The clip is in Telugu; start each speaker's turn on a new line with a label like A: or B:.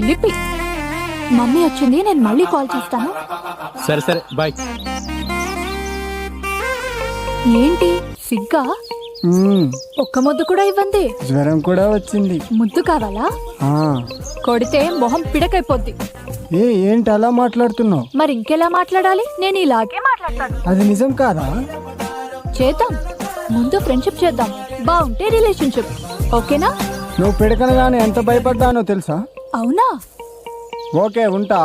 A: లిపి మమ్మీ వచ్చింది, నేను మళ్ళీ కాల్ చేస్తాను.
B: సరే సరే బాయ్.
A: ఏంటి సిగ్గా? ఒక్క ముద్దు కూడా ఇవ్వండి.
C: జ్వరం కూడా వచ్చింది.
A: ముద్దు కావాలా?
C: ఆ
A: కొడితే మొహం పిడకైపోద్ది.
C: ఏంటి అలా మాట్లాడుతున్నావు?
A: మరి ఇంకెలా మాట్లాడాలి? నేను ఇలాగే మాట్లాడతాను.
C: అది నిజం కాదా?
A: చేద్దాం, ముందు ఫ్రెండ్షిప్ చేద్దాం, బాగుంటే రిలేషన్షిప్. ఓకేనా?
C: నువ్వు పిడకనగానే ఎంత భయపడ్డానో తెలుసా?
A: అవునా?
C: ఓకే ఉంటా.